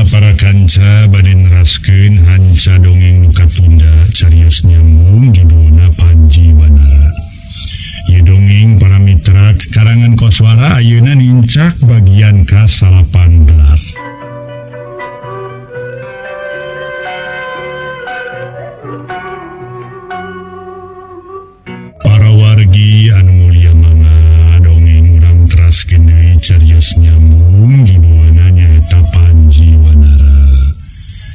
para kanca baden raskeun hanca dongeng nuka tunda carios nyambung judulna Panji Wanara. Ieu dongeng para mitra karangan Koswara ayeuna nincak bagian ka-18. Para wargi anu mulia mangga dongeng urang teraskeun deui carios nyambung judulna nyaeta Panji Wanara.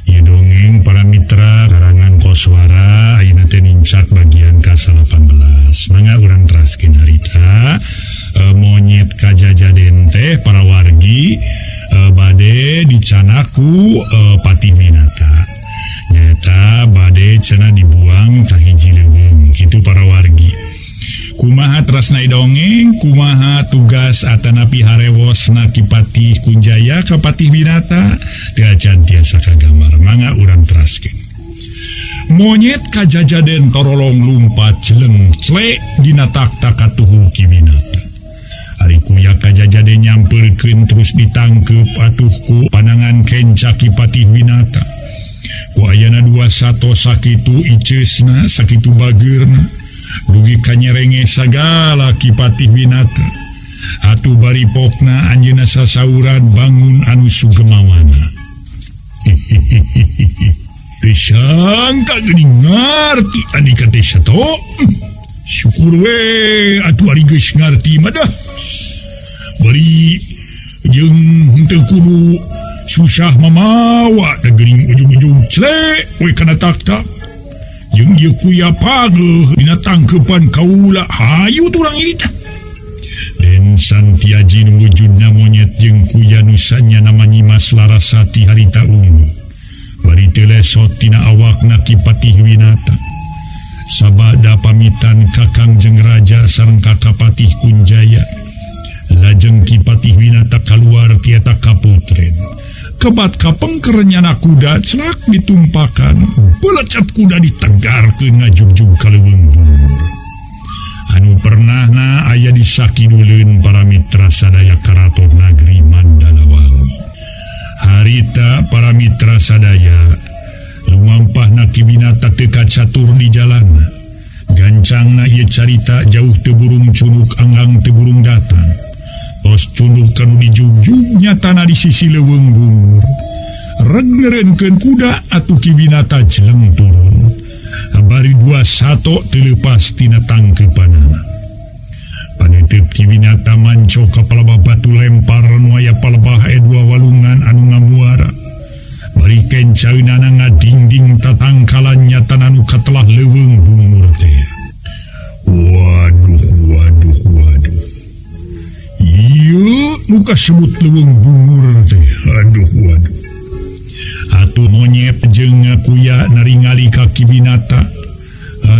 Ieu dongeng para mitra karangan Koswara ayeuna teh nincak bagian ka-18. Mangga urang teraskeun harita monyet kajajaden teh para wargi bade dicanaku Patih Winata. Nyata bade cenah dibuang ka hiji leuweung kitu para wargi. Kumaha terasna dongeng, kumaha tugas atanapi harewosna Ki Patih Kunjaya ka Patih Winata teu acan tiasa kagambar. Mangga urang teraskeun. Monyet kajajaden torolong lumpat celeng clek dina tak-tak katuhu Ki Winata. Ari kuya kajajaden nyampeurkeun terus ditangkep atuhku panangan kenca Ki Patih Winata. Ku ayana 21 sakitu iceusna sakitu bageurna dugi kanyerenge sagala Ki Patih Winata. Atuh baripokna anjeunna sasauran bangun anu sugemawana. Tesangka geuning ngarti andika teh sato. Syukur we atuh ari geus ngarti mah dah. Bari jeung henteu kudu susah mamawa da geuning ujung-ujung clek we kana tak-tak. Jeung ieu kuya pageuh dina tangkeupan kaula hayu turang irita. Den Santiaji nu wujudna monyet jeung kuya nu sanya nama Nyimas Larasati harita ungu. Bari teu lesot tina awakna Ki Patih Winata. Sabada pamitan ka Kangjeng Raja sareng ka Patih Kunjaya. Lajeng Ki Patih Winata kaluar tieta kaputren. Kebat kapengker nyana kuda celak ditumpakan. Belecet kuda ditegarkeun ngajugjug ka leuweung bungur. Anu pernahna aya di sakiduleun para mitra sadaya karaton nagri Mandalawangi. Harita para mitra sadaya lumampahna Ki Winata teu kacatur di jalanna. Gancangna ieu carita jauh teu burung cunuk anggang teu burung datang. Tos cunuk kanu dijugjug nyatana di sisi leuweung bungur. Regnereunkeun kuda atuh Ki Winata jeleng turun. Bari 21 teu leupas tina tangkeupanana. Paneuteut Ki Winata manco ka palebah batu lempar nu aya palebah dua walungan anu ngamuara. Bari kencaeunana ngadingding tatangkalan nyatana nu katelah leuweung bungur teh. Waduh. Ieu nu kasebut leuweung bungur teh. Waduh. Atuh monyet jeung kuya naringali ka Ki Winata.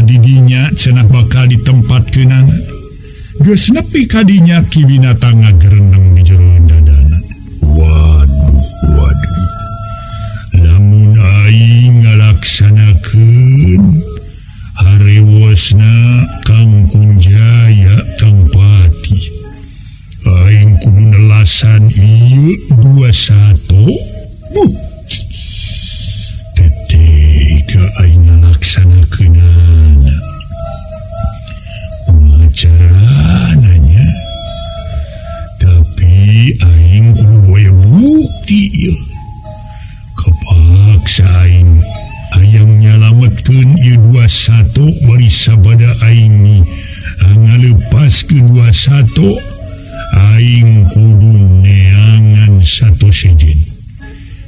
Didinya cenah bakal ditempatkeunana. Geus nepi kadinya Ki Winata ngagereneng di jero dadana. Waduh. Lamun aing ngalaksanakeun harewosna Kang Kunjaya Kang Patih, aing kudu nelasan ieu 21. Tetega aing ngalaksanakeunana. Carananya tapi aing kudu boya bukti ieu. Kapaksa aing hayang nyalametkeun ieu 21 bari sabada aing ngaleupaskeun 21 aing kudu neangan satu sejen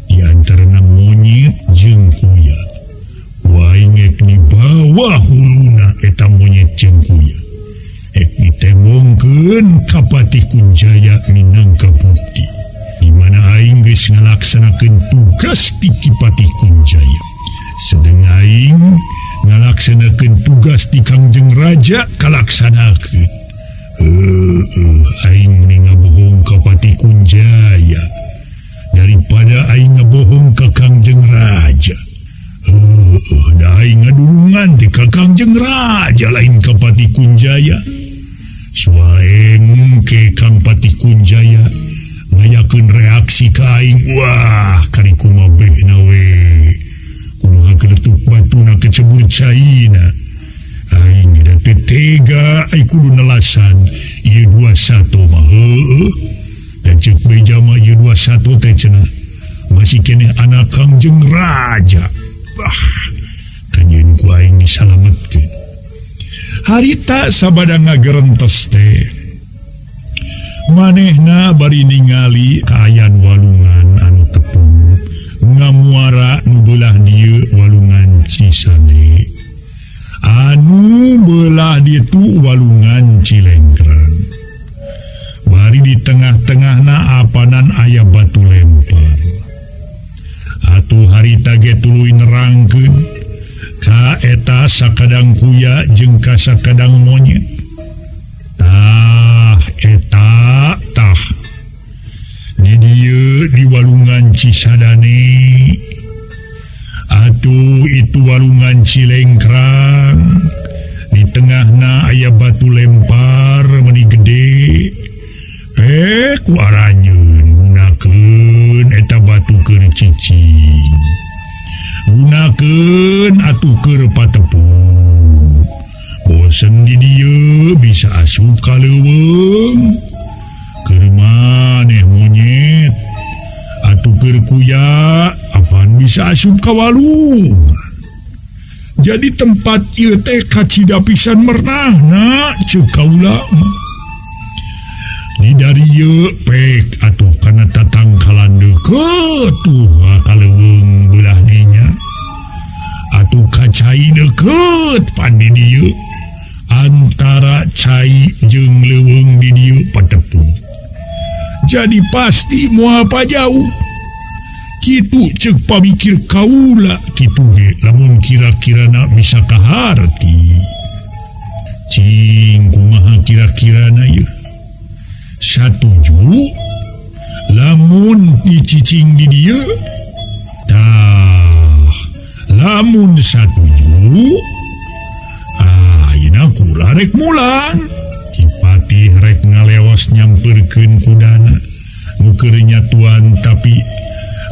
di antarana monyet jeung kuya. Waing ek dibawa huluna eta monyet jeung kuya. Ek ditembongkeun ka Patih Kunjaya minangka bukti di mana aing geus ngalaksanakeun tugas ti Ki Patih Kunjaya. Sedeng aing ngalaksanakeun tugas ti Kangjeng Raja kalaksanakeun. Aing mending ngabohong ka Patih Kunjaya daripada aing ngabohong ka Kangjeng Raja. Da aing ngadurungan ti ka Kangjeng Raja lain ka Patih Kunjaya. Suaeng ke Kang Patih Kunjaya ngayak nuduhkeun reaksi ka aing. Wah, kari kumaha behna we. Kumaha keletuk batuna kecebur caina. Aing da teu tega ai kudu nelasan ieu 21 mah heueuh. Dan cek beja mah ieu 21 teh cenah masih kene anak Kangjeng Raja. Kanyeun ku aing disalametkeun. Harita sabada ngagerentes teh manehna bari ningali kaayaan walungan anu tepung ngamuara nu beulah dieu walungan Cisane, anu beulah dieu tu walungan Cilengkrang. Bari di tengah-tengahna apanan aya batu lempar. Atuh harita ge tuluy nerangkeun ka eta sakadang kuya jeung ka sakadang monyet. Tah eta tah di dieu di walungan Cisadane. Atuh itu walungan Cilengkrang. Di tengahna aya batu lempar meni gede. Kuaranyeun gunakeun eta batu keur cicing. Gunakeun atuh keur patepung. Bosen di dieu bisa asup ka leuweung. Keur maneh monyet. Atuh keur kuya apaan bisa asup ka walungan. Jadi tempat ieu teh kacida pisan mernahna ceuk kaula. Di dari ieu pek atuh kana tatangkalan deukeut tuh ka leuweung beulah dinya. Atuh ka cai deukeut pan di dieu. Antara cai jeung leuweung di dieu patepung. Jadi pasti moal pajauh. Kitu ceuk pamikir kaula kitu ge lamun kira-kirana bisa kaharti. Cing kumaha kira-kirana ieu? Satuju lamun dicicing di dieu. Tah lamun satuju ayeuna kula rek mulang. Cipati rek ngaleos nyamperkeun kudana nu keur nyatuan tapi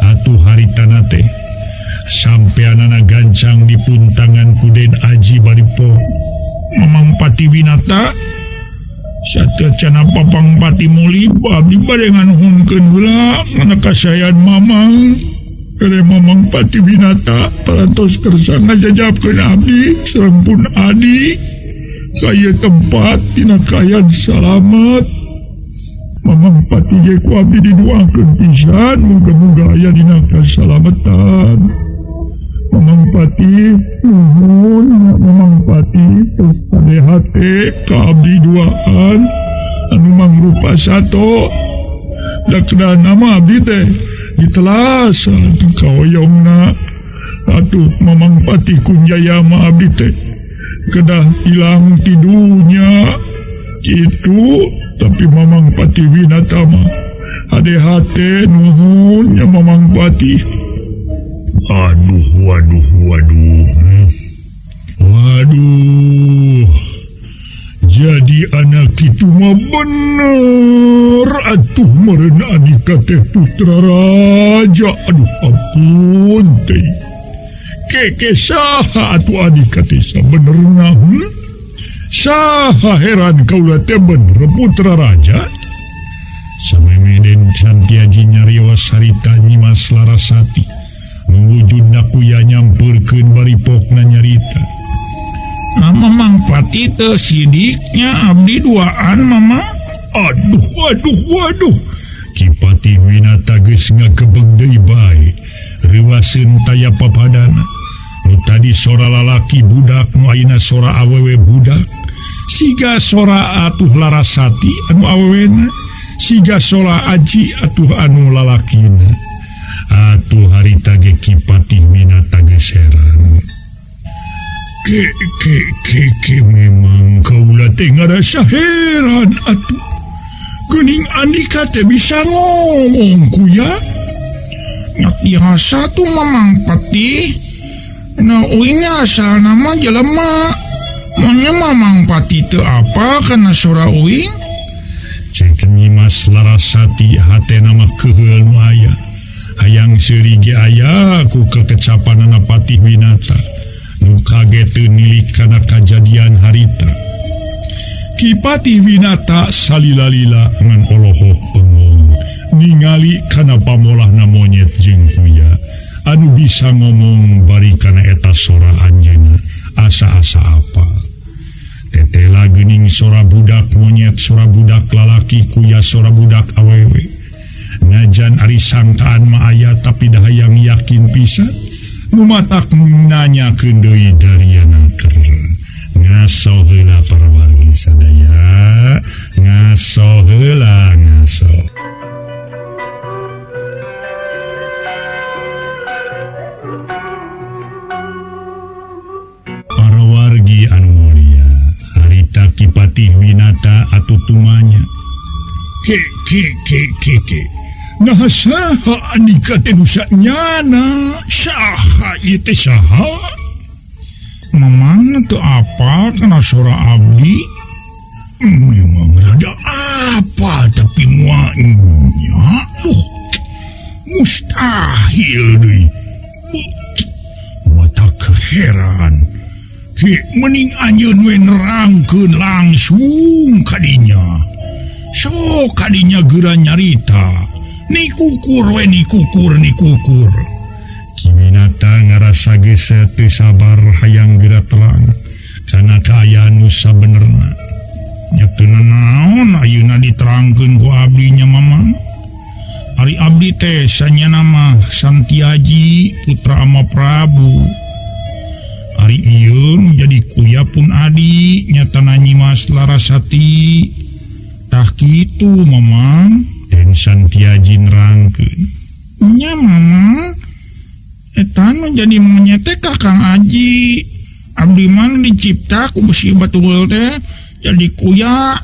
atuh haritana teh sampeanana gancang di puntangan ku Den Aji Baripo Mamang Pati Winata. Sateucana papang pati muli abdi bade nganuhunkeun heula kana kasayan Mamang. Kere Mamang Pati Winata parantos kersa ngajajabkeun abdi sareng pun adi ka ieu tempat dina kayan salamet. Mamang Pati ge ku abdi didoakeun pisan muga-muga aya dina kasalametan. Mamang Pati nuhun Mamang Pati tos padehate ka abdi duaan anu mangrupa sato. Dakna nama abdi teh ditelasan kaoyongna. Atuh Mamang Pati Kunjaya mah abdi teh kedah ilang ti dunya kitu. Tapi Mamang Pati Winata mah hadehate nuhun nya Mamang Pati. Waduh. Jadi anak itu mah bener atuh meureun anika teh putra raja. Aduh ampun teh. Keke saha atuh anika teh sabenerna? Saha heran kaula teh bener putra raja? Samemeden Cantiaji nyarios harita Nyimas Larasati. Wujudna kuya nyamperkeun baripokna nyarita. Mamang Pati teu sidiknya abdi duaan Mamang. Waduh. Kipati Winata geus ngakebeg deui bae. Reuaseun taya papadana. Nu tadi sora lalaki budak nu ayeuna sora awewe budak. Siga sora atuh Larasati anu awewena. Siga sora Aji atuh anu lalakina. Atuh harita ge Kipati Winata geus heran. Ke memang kaula teh ngarasa heran atuh. Geuning andika teh bisa ngomong kuya. Nyak dirasa tuh Mamang Pati. Na uing asal nama jelema. Manya Mamang Pati teu apa kana sora uing? Cek Nyimas Larasati hate nama keheul nu aya hayang seuri ge aya ku kekecapanana Patih Winata nu kageteun nilik kana kajadian harita. Ki Patih Winata salila-lila ngan olohok bengong ningali kana pamolahna monyet jeung kuya anu bisa ngomong bari kana eta sora anjeunna asa-asa apa. Tetela geuning sora budak monyet, sora budak lalaki, kuya sora budak awewe. Najan ari sangkaan mah aya tapi dah hayang yakin pisan nu matak nanyakeun deui dariana keur. Ngaso heula para wargi sadaya, ngaso heula ngaso. Para wargi anu mulia, harita Ki Patih Winata atutumanya. Ke. Nah saha anika teh nu sanyana? Saha ieu teh saha? Mamang teu apa kana sora abdi? Memang rada apa tapi muanya. Mustahil deui. Mata keheran. Ki mending anjeun we nerangkeun langsung kadinya. So kadinya geura nyarita. Ni kukur. Ki Winata ngarasa geus teu sabar hayang geura terang kana kaayaan nu sabenerna. Nya teu naon ayeuna diterangkeun ku abdinya Mamang. Ari abdi teh sanyana mah Santiaji putra Ama Prabu. Ari ieu nu jadi kuya pun adi nyatana Nyimas Larasati. Tah kitu Mamang. Den Santiaji nerangkeun. Nya Mamang, eta nu jadi monyet teh Kakang Aji. Abdi mah dicipta ku besi batul teh jadi kuya.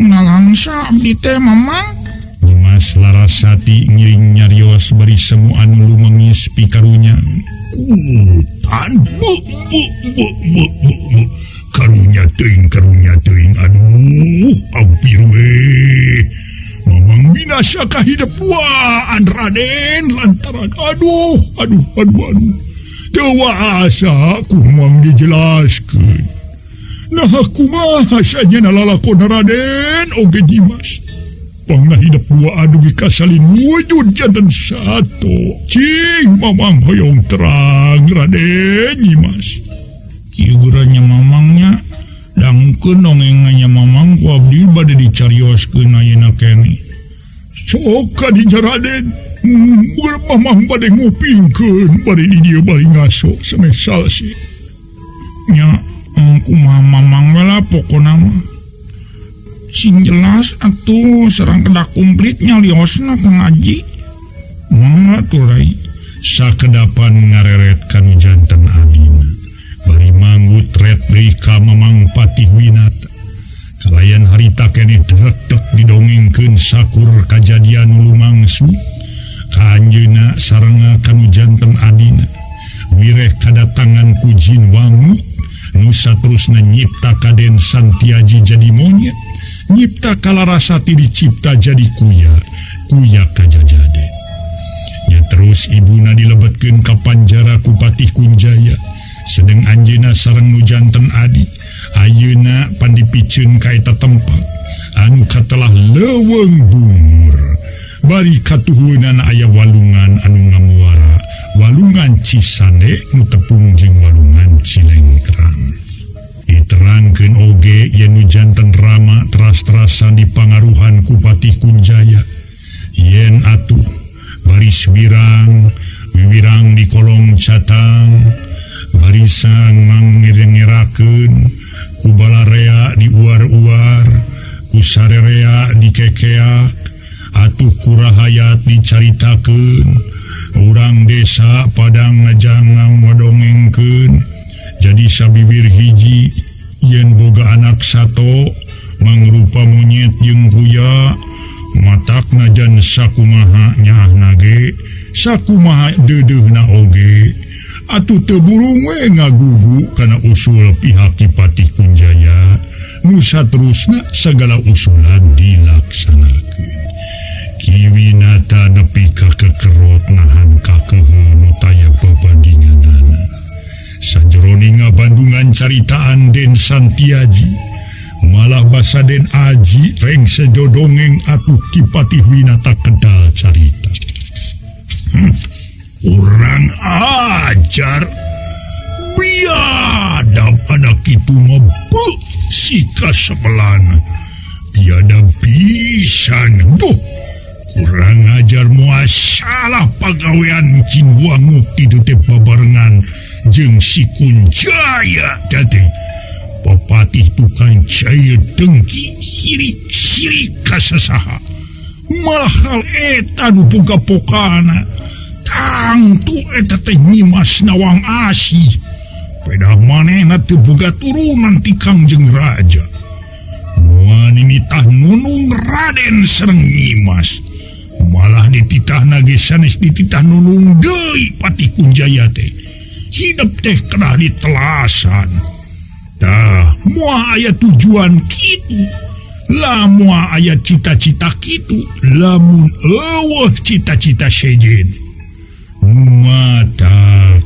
Nalangsa abdi teh Mamang. Nyimas Larasati ngiring nyarios bari semu anu lumengis pikarunya. Kutan bu. Karunya teuing aduh hampir we. Mamang binasa kahidepuan Raden lantaran aduh. Dewasa kumang dijelaskeun. Nah kumaha sanyana lalakon Raden oge Nyimas. Pangna hidup dua adu kasalin wujud jantan satu. Cing Mamang hoyong terang Raden Nyimas. Kiugurannya Mamangnya dangkeun dongengnya Mamang ku abdi bade dicarioskeun ayeuna kene. Sok kadinya Raden, Mamang bade ngupingkeun bari di dieu bari ngaso semesal sih. Nya kumaha Mamang we lah pokona mah. Sing jelas atuh sareng kedak komplit nyaliosna Kang Aji. Mangga tuh rai. Sakedapan ngareret kanu janten adina. Bari manggut ret deui ka Mamang Patih Winata. Kalayan harita keneh drekdek didongengkeun sakur kajadian nu lumangsu ka anjeunna sareng kanu janten adina. Wireh kadatangan ku jin wangu nu saterusna nyipta ka Den Santiaji jadi monyet, nyipta ka Larasati dicipta jadi kuya ka Jajaden. Nya terus ibuna dilebetkeun ka panjara ku Patih Kunjaya. Sedeng anjeuna sareng nu janten adi ayeuna pandipikeun ka eta tempat anu katelah leuweung bungur. Bari katuhunana aya walungan anu ngamuara, walungan Cisande nu tepung jeung walungan Cilengkrang. Diterangkeun oge yen nu janten Rama teras-terasan dipangaruhan ku Patih Kunjaya. Yen atuh baris wiwirang di kolong catang, barisan mangirengirakeun ku balarea di uar-uar, ku sarerea di kekeak, atuh ku rahayat dicaritakeun, urang desa padang ngajangang wadongengkeun, jadi sabibir hiji yen boga anak sato mangrupa monyet jeung kuya, mata matak najan sakumaha nyahna ge sakumaha deudeuhna oge atuh teu burung we ngagugu kana usul pihak Kipatih Kunjaya nu saterusna sagala usulan dilaksanakeun. Ki Winata nepi ka kekerot nahan kakeuheun nu taya babandinganana. Sajroning ngabandungan caritaan Den Santiaji malah basa Den Aji reng sejodongeng atuh Kipatih Winata kedal carita. Kurang ajar biadab anak itu mabuk sika sebelana tiada pisan kurang ajar muasalah pagawean cin wangu tidu teh babarengan jeung si Kunjaya teh Papatih tukang cair dengki sirik kasasaha malah hal eta nu boga pokana tangtu eta teh Nyimas Nawang Asih pedah manehna teu boga turunan ti Kangjeng Raja moal nimitah nunung Raden sareng Nyimas malah dititahna ge sanes dititah nunung deui Patih Kunjaya teh hidup teh kedah ditelasan tah moal aya tujuan kitu lamun aya cita-cita kitu lamun eueuh cita-cita sejen mata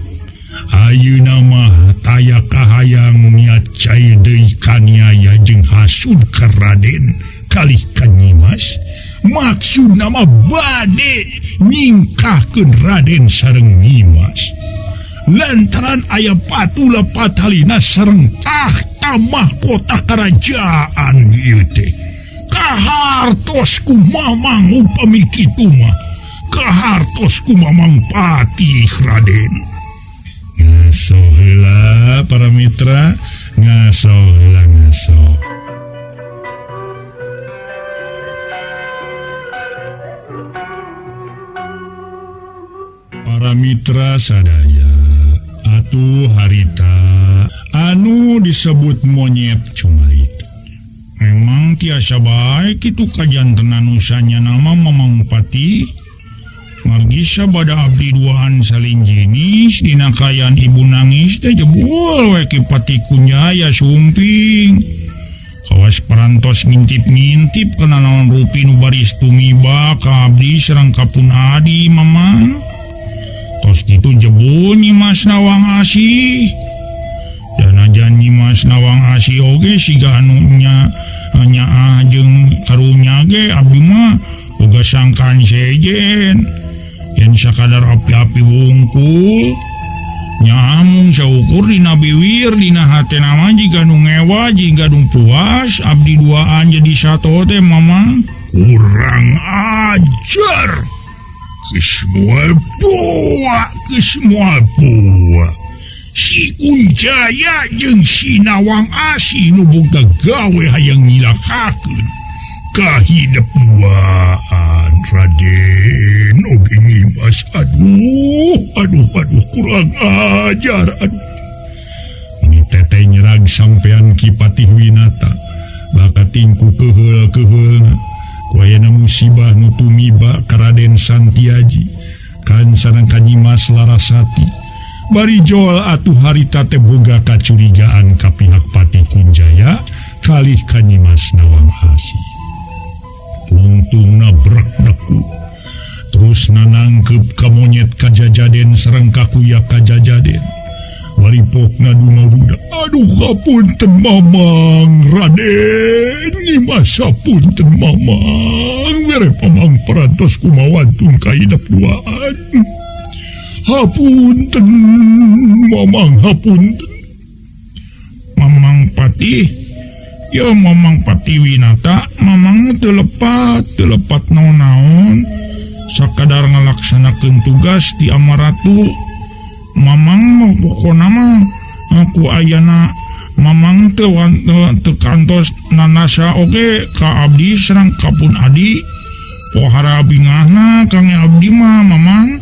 ayeuna mah taya kahayang niat cai deui kaniaya jeung hasud ka Raden kalih ka Nyimas maksudna mah bade nyingkahkeun Raden sareng Nyimas lantaran aya patula patalina sareng tahta mahkota kerajaan ieu teh kahartos ku mamang upami kitu mah kahartos ku mamang Patih Raden. Ngaso heula para mitra, ngaso heula ngaso. Para mitra sadaya, atuh harita anu disebut monyet cumarita. Memang tiasa baik itu kajantenan usahanya nama Mamang Patih. Margi sabada abdi duaan salin jenis dina kayan ibu nangis teh jebul we Kipatih Kunjaya sumping. Kawas parantos ngintip-ngintip kana naon rupi nu baris tumiba ka abdi sareng kapun adi Mamang. Tos kitu jebul Nyimas Nawang Asih. Dan ajan Nyimas Nawang Asih oge siga anu nyaah jeung karunya ge abdi mah boga sangkan sejen. Yang sakadar api-api wungkul nyamung saukur dina biwir dina hatena mah jiga nu ngewa jiga nu puas abdi duaan jadi sato teh Mamang. Kurang ajar geus moal boa si Kunjaya jeung si Nawang Asih nu boga gawe hayang nyilakakeun kahidep duaan Raden oge Nyimas. Aduh kurang ajar ini teteh nyerag sampean Kipatih Winata bakat tingku keheul-keheulna ku ayana musibah nu tumiba ka Raden Santiaji kan sareng ka Nyimas Larasati bari joal atuh harita teh boga kacurigaan ka pihak Patih Kunjaya kalih ka Nyimas Nawang Asih. Untungna brak deku terus nanangkep ka monyet kajajaden sareng kakuyak kajajaden waripokna dumaruda. Aduh hapunten Mamang Raden Nyimas hapunten Mamang mere pamang parantos kumawantun kahidap duaan hapunten Mamang hapunten. Mamang Patih ya Mamang Patih Winata Mamang telepat naon-naon sakadar ngalaksanakeun tugas di Amaratu Mamang mah pokona mah aku ayana Mamang teu kantos nanasa oge ka abdi sareng kapun adi pohara bingahna kang abdi mah Mamang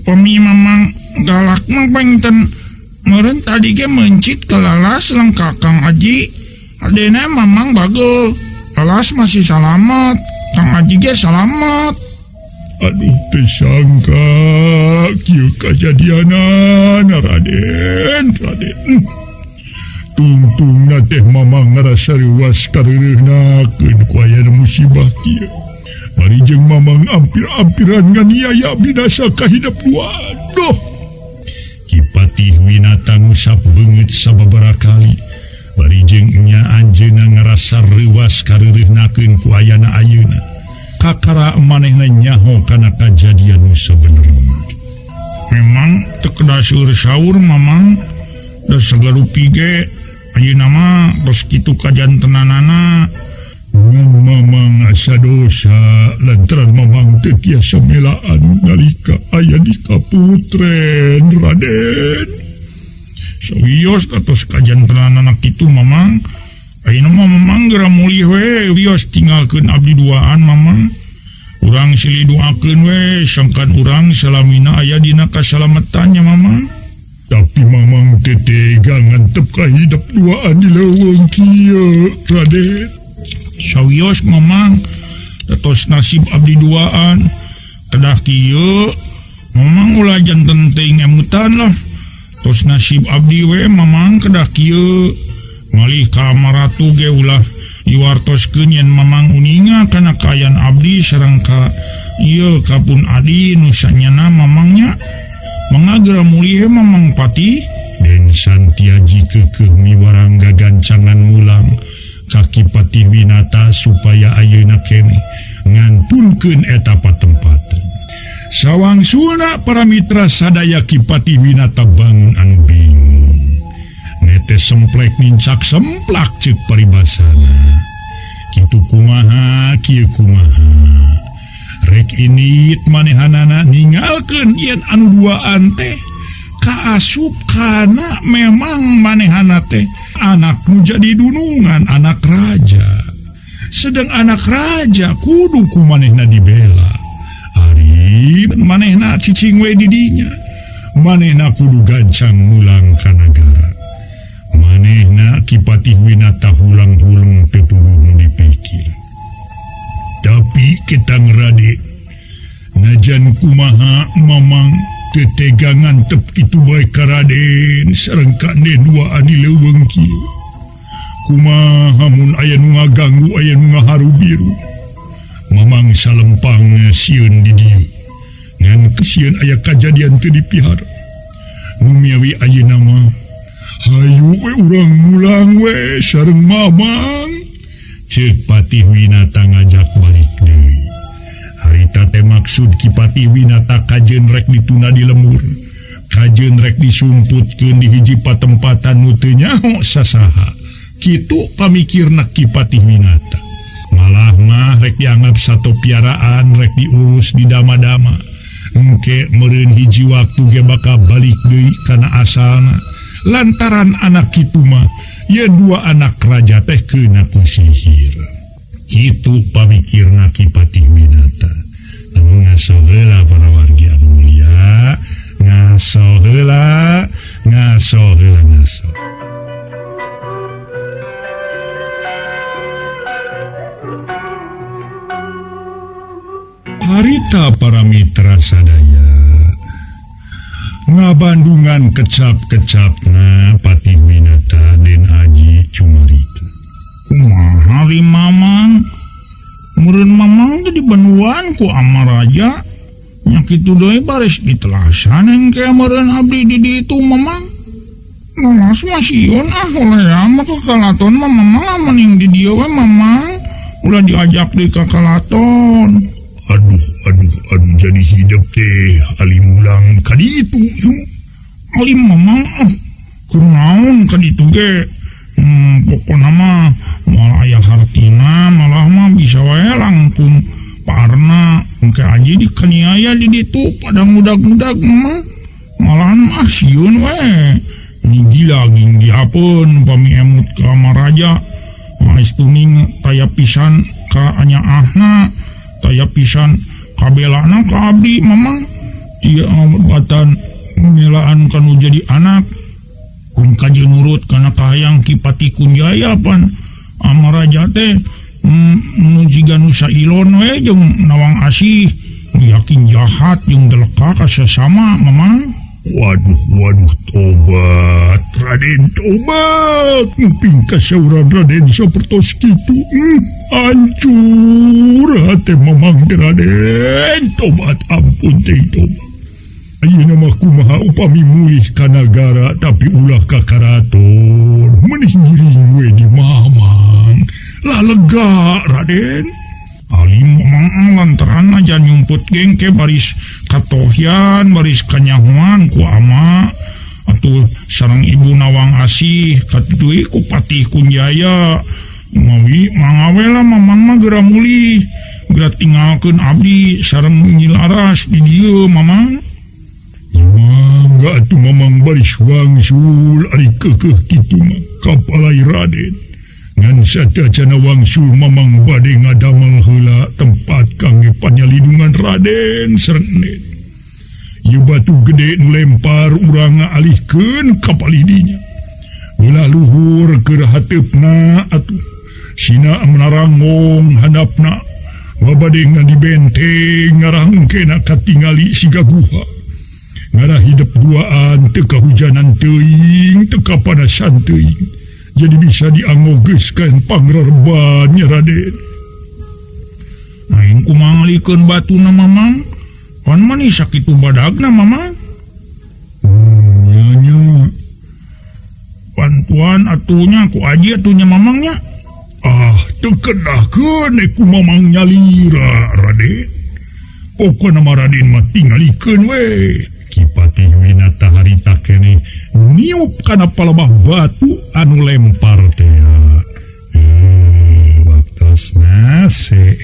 pami Mamang galak mah pengten meureun tadi ge mencit ka lalas lang Kakang Aji adena Mamang bagel lalas masih salamet Kang Aji ge salamet. Aduh tersangka kieu kajadianan Raden. Tungtungna teh mamang ngarasa reuas kareureunnakeun ku aya musibah kieu. Bari jeung mamang ampir-ampiran nganiaya binasa ka hidup duaan. Doh. Ki Patih Winata ngusap beungeut sababaraha kali. Bari jeung nya anjeunna ngarasa reuas kareureunnakeun ku ayana ayeuna. Kakara manehna nyaho kana kajadian nu sabenerna. Memang teu kedah saur mamang da sagarupi ge ayeuna mah tos kitu kajantenanana. Ngan mamang asa dosa lantaran mamang teu tiasa melaan nalika aya di kaputren Raden. Sawios katos kajantenanana kitu mamang. Ayeuna mah mamang geura mulih we wios tinggalkeun abdi duaan mamang. Urang silih doakeun we sangkan urang salamina aya dina kasalametannya mamang. Tapi mamang teu tega ngantep ka hidup duaan di leuweung kieu Raden. Sawios mamang tos nasib abdi duaan kedah kieu mamang ulah janten teuing emutan lah. Tos nasib abdi we mamang kedah kieu malih ka amaratu ge ulah diwartoskeun yen mamang uninga kana kaayaan abdi sareng ka ieu kapun adi nu sanyana mamangnya. Mangga geura mulih mamang Patih den santiaji keukeuh miwarang gagancangan mulang kaki Patih Winata supaya ayeuna keneh ngantunkeun eta patempateun. Sawangsuna para mitra sadaya Ki Patih Winata bangun anu bingung. Nete semplek nincak semplak ceuk paribasana. Kitu kumaha kieu kumaha. Rek init manehanana ninggalkeun yen anu duaan teh kaasup kana memang manehana teh anak nu jadi dunungan anak raja. Sedang anak raja kudu ku manehna dibela. Ari manehna cicing we di dinya. Manehna kudu gancang mulang ka nagara. Manehna Ki Patih Winata hulang-hulang tetuduh dipikir. Tapi ketang Raden, najan kumaha mamang tetega ngantep kitu bae ka Raden sareng kande duaan di leuweung kieu. Kumaha mun aya nu ngaganggu aya nu ngaharu biru. Mamang salempang sieun di dieu. Ngan kesieun aya kajadian teu dipihara. Nu miawi ayeuna mah hayu we urang mulang we sareng mamang. Ceuk Patih Winata ngajak balik deui. Harita teh maksud Ki Patih Winata kajeun rek dituna di lembur. Kajeun rek disumputkeun di hiji patempatan nu teu nyaho sasaha. Kitu pamikirna Ki Patih Winata. Malah mah rek dianggap sato piaraan rek diurus di dama-dama. Engke meureun hiji waktu ge bakal balik deui kana asalna. Lantaran anak kitu mah yen dua anak raja teh keuna ku sihir. Kitu pamikirna Ki Patih Winata. Namun ngaso heula para wargi anu mulia, ngaso heula. Harita para mitra sadaya ngabandungan kecap-kecapna Patih Winata den Aji Cumarita. Kumaha ari mamang? Meureun mamang teh dibanuan ku Amaraja. Nya kitu deui baris ditelasan engke meureun abdi di ditu mamang. Lalas mah sieun oleh mah ka kalaton mah mamang mending di dieu we mamang. Ulah diajak deui ka kalaton. Aduh, jadi hidup teh alimulang kaditu. Alim mamang kunaon kaditu ge. Pokona mah malah aya hartina malah mah bisa wae langkung parna engke aji dikaniaya di ditu pada mudag-mudag mah. Malahan mah sieun we. Ni gila ginggi apeun upami emut ka Amaraja. Maestuning taya pisan ka anya ahna. Taya pisan kabelana ka abdi mamang. Dia batan melaan kanu jadi anak. Kun kaji nurut kana kahayang Ki Patih Kunjaya pan Amaraja teh jiga nusa ilon we jeung nawang asih yakin jahat jeung deleka ka sesama mamang. Waduh, tobat, Raden, tobat. Nguping kasauran Raden sapertos kitu. Hancur hate mamang teh Raden. Tobat, ampun teh tobat. Ayeuna mah kumaha upami mulih ka nagara tapi ulah ka karaton. Menih ngiring we di mamang. Lah lega, Raden. Ali mamang lantaran aja nyumput gengke baris katohian baris kanyahuan ku ama atuh sareng ibu nawang asih katuy ku Patih Kunjaya mawi mangawe lah mamang mah geura mulih geura tinggalkeun abdi sareng nyilaras di dieu mamang. Mangga atuh mamang baris wangsul ari keukeuh kitu mah kapalai Raden. Ngan sateuacan wangsul mamang bade ngadamel heula tempat kangge panyalindungan Raden Sernet. Ieu batu gede nu lempar urang ngaalihkeun ka palidinya. Ulah luhur keur hateupna atuh sina menarangong handapna wabade ngadibenteng ngarangkeuna katingali siga guha. Ngarah hidup duaan teu kahujanan teuing teu kapanasan teuing. Jadi bisa dianggogeuskeun pangrerbannya Raden. Main kumanglikeun batuna mamang. Pan mani sakitu badagna mamang. Nya. Pantuan atunya ku aji atunya mamangnya. Teu kedahkeun ku mamang nyalira Raden. Pokona mah Raden mah tingalikeun we. Ki Patih Winata harita kene niup kana palebah batu anu lempar teh. Waktosna see